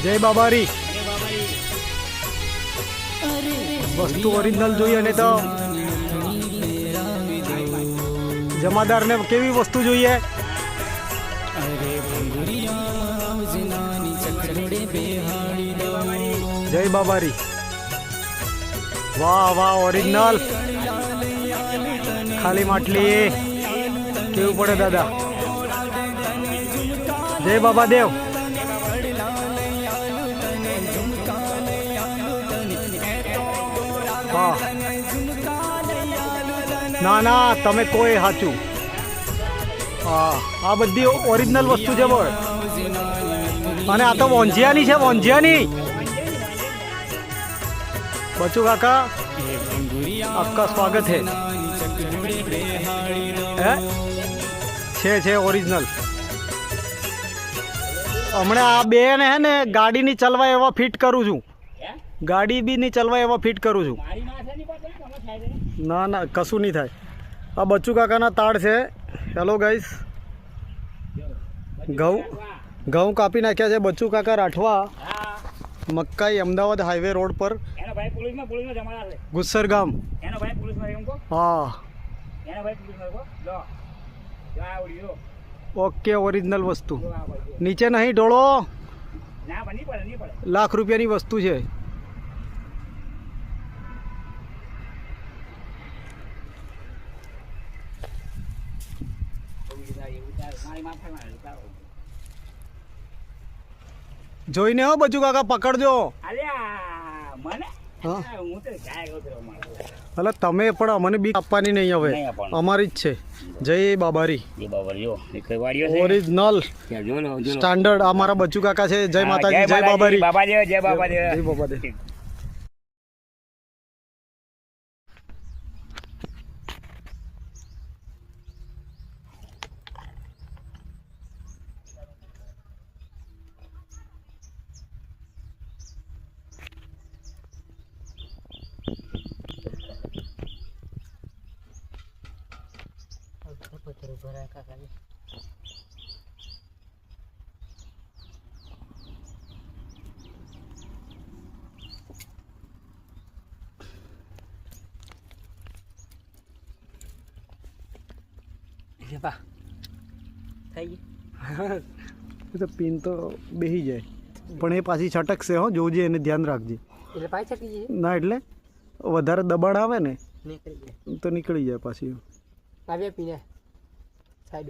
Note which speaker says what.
Speaker 1: જય બાબારી વસ્તુ ઓરિજિનલ જોઈએ ને તો જમાદારને કેવી વસ્તુ જોઈએ? જય બાબારી વાહ વાહ ઓરિજિનલ ખાલી માટલી કેવું પડે દાદા. જય બાબા દેવ. હા ના ના તમે કોઈ સાચું. હા આ બધી ઓરિજિનલ વસ્તુ છે બોલ. અને આ તો વોંજિયાની છે, વોંજિયાની. બચુ કાકા આપકા સ્વાગત है. છે ઓરિજિનલ. હમણાં આ બે ને હે ને ગાડીની ચલવાય એવા ફિટ કરું છું. ગાડી બી નહીં ચલવાય એવા ફિટ કરું છું. ના ના કશું નહીં થાય. આ બચ્ચુ કાકાના તાળ છે. હેલો ગાઈસ, ઘઉં કાપી નાખ્યા છે બચ્ચુ કાકા રાઠવા, મક્કાઈ અમદાવાદ હાઈવે રોડ પર, ગુસ્સર ગામ. હા ઓકે ઓરિજિનલ વસ્તુ નીચે નહીં ઢોળો. લાખ રૂપિયાની વસ્તુ છે. જોઈને હો બચુ કાકા પકડજો. અલે તમે પણ અમને બી આપવાની નહીં હવે, અમારી જ છે. જય બાબારી ઓરિજિનલ સ્ટાન્ડર્ડ. આ મારા બચુ કાકા છે. જય માતાજી, જય બાબારી, જય બાબાદેવ. તો પિન તો બેસી જાય પણ એ પાછી છટકશે. હો જોજે, એને ધ્યાન રાખજે. એટલે પાછી છટકી જાય ના, એટલે વધારે દબાણ આવે ને તો નીકળી જાય પાછી. આવ્યા પીને સાઈડ